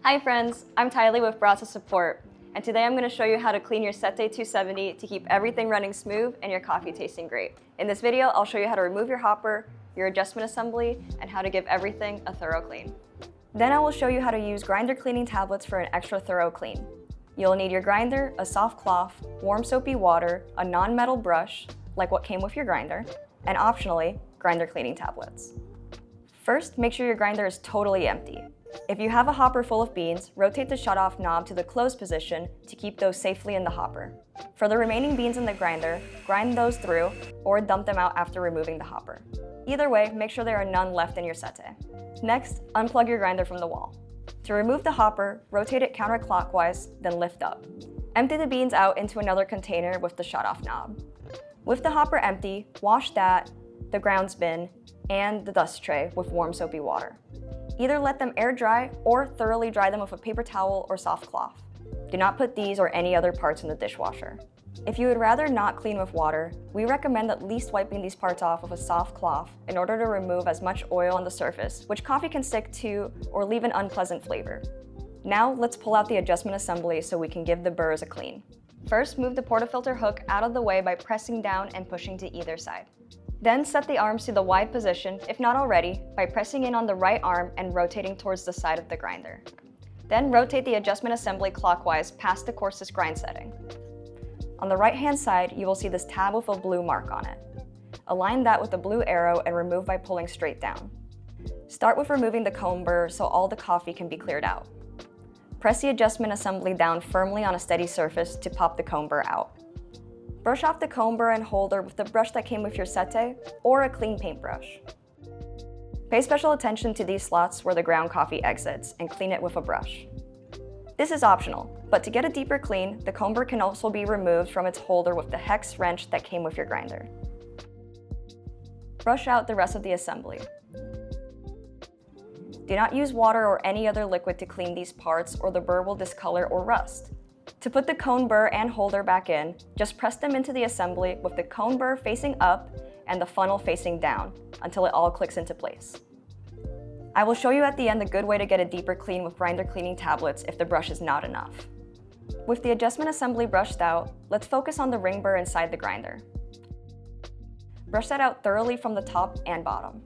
Hi friends, I'm Tylee with Baratza Sette, and today I'm going to show you how to clean your Sette 270 to keep everything running smooth and your coffee tasting great. In this video, I'll show you how to remove your hopper, your adjustment assembly, and how to give everything a thorough clean. Then I will show you how to use grinder cleaning tablets for an extra thorough clean. You'll need your grinder, a soft cloth, warm soapy water, a non-metal brush, like what came with your grinder, and optionally, grinder cleaning tablets. First, make sure your grinder is totally empty. If you have a hopper full of beans, rotate the shutoff knob to the closed position to keep those safely in the hopper. For the remaining beans in the grinder, grind those through or dump them out after removing the hopper. Either way, make sure there are none left in your Sette. Next, unplug your grinder from the wall. To remove the hopper, rotate it counterclockwise, then lift up. Empty the beans out into another container with the shutoff knob. With the hopper empty, wash that, the grounds bin, and the dust tray with warm soapy water. Either let them air dry or thoroughly dry them with a paper towel or soft cloth. Do not put these or any other parts in the dishwasher. If you would rather not clean with water, we recommend at least wiping these parts off with a soft cloth in order to remove as much oil on the surface, which coffee can stick to or leave an unpleasant flavor. Now let's pull out the adjustment assembly so we can give the burrs a clean. First, move the portafilter hook out of the way by pressing down and pushing to either side. Then set the arms to the wide position, if not already, by pressing in on the right arm and rotating towards the side of the grinder. Then rotate the adjustment assembly clockwise past the coarsest grind setting. On the right-hand side, you will see this tab with a blue mark on it. Align that with the blue arrow and remove by pulling straight down. Start with removing the cone burr so all the coffee can be cleared out. Press the adjustment assembly down firmly on a steady surface to pop the cone burr out. Brush off the cone burr and holder with the brush that came with your Sette or a clean paintbrush. Pay special attention to these slots where the ground coffee exits and clean it with a brush. This is optional, but to get a deeper clean, the cone burr can also be removed from its holder with the hex wrench that came with your grinder. Brush out the rest of the assembly. Do not use water or any other liquid to clean these parts or the burr will discolor or rust. To put the cone burr and holder back in, just press them into the assembly with the cone burr facing up and the funnel facing down until it all clicks into place. I will show you at the end a good way to get a deeper clean with grinder cleaning tablets if the brush is not enough. With the adjustment assembly brushed out, let's focus on the ring burr inside the grinder. Brush that out thoroughly from the top and bottom.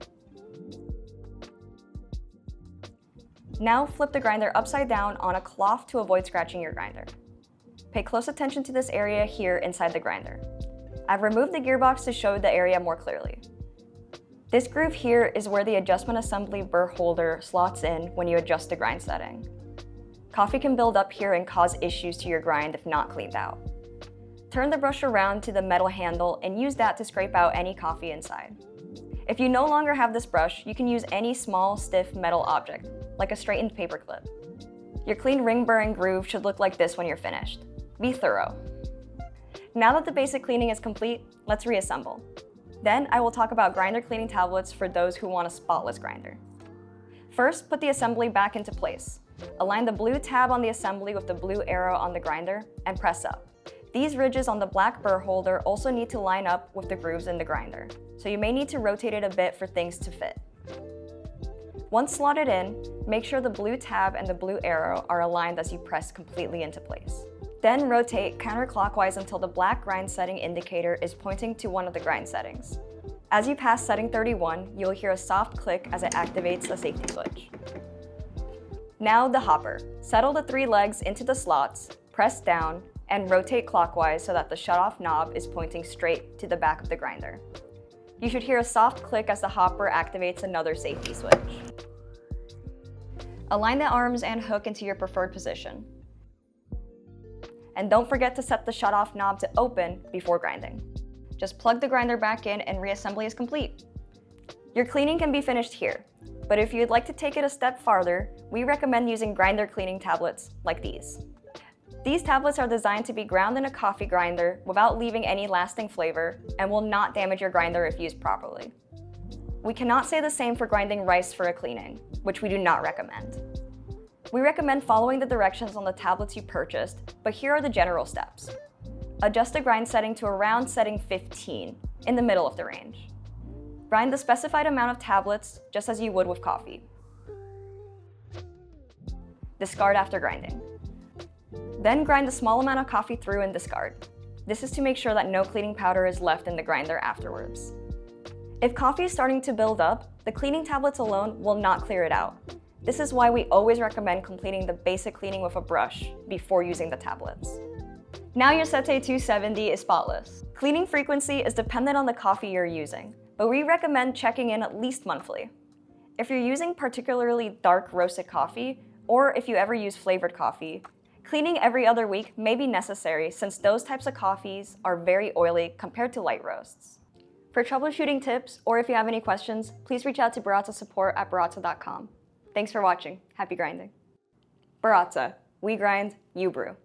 Now flip the grinder upside down on a cloth to avoid scratching your grinder. Pay close attention to this area here inside the grinder. I've removed the gearbox to show the area more clearly. This groove here is where the adjustment assembly burr holder slots in when you adjust the grind setting. Coffee can build up here and cause issues to your grind if not cleaned out. Turn the brush around to the metal handle and use that to scrape out any coffee inside. If you no longer have this brush, you can use any small, stiff metal object, like a straightened paper clip. Your clean ring burr and groove should look like this when you're finished. Be thorough. Now that the basic cleaning is complete, let's reassemble. Then I will talk about grinder cleaning tablets for those who want a spotless grinder. First, put the assembly back into place. Align the blue tab on the assembly with the blue arrow on the grinder and press up. These ridges on the black burr holder also need to line up with the grooves in the grinder, so you may need to rotate it a bit for things to fit. Once slotted in, make sure the blue tab and the blue arrow are aligned as you press completely into place. Then rotate counterclockwise until the black grind setting indicator is pointing to one of the grind settings. As you pass setting 31, you'll hear a soft click as it activates the safety switch. Now the hopper. Settle the 3 legs into the slots, press down, and rotate clockwise so that the shutoff knob is pointing straight to the back of the grinder. You should hear a soft click as the hopper activates another safety switch. Align the arms and hook into your preferred position. And don't forget to set the shutoff knob to open before grinding. Just plug the grinder back in and reassembly is complete. Your cleaning can be finished here, but if you'd like to take it a step farther, we recommend using grinder cleaning tablets like these. These tablets are designed to be ground in a coffee grinder without leaving any lasting flavor and will not damage your grinder if used properly. We cannot say the same for grinding rice for a cleaning, which we do not recommend. We recommend following the directions on the tablets you purchased, but here are the general steps. Adjust the grind setting to around setting 15, in the middle of the range. Grind the specified amount of tablets, just as you would with coffee. Discard after grinding. Then grind a small amount of coffee through and discard. This is to make sure that no cleaning powder is left in the grinder afterwards. If coffee is starting to build up, the cleaning tablets alone will not clear it out. This is why we always recommend completing the basic cleaning with a brush before using the tablets. Now your Sette 270 is spotless. Cleaning frequency is dependent on the coffee you're using, but we recommend checking in at least monthly. If you're using particularly dark roasted coffee, or if you ever use flavored coffee, cleaning every other week may be necessary since those types of coffees are very oily compared to light roasts. For troubleshooting tips, or if you have any questions, please reach out to Baratza support at baratza.com. Thanks for watching. Happy grinding. Baratza. We grind, you brew.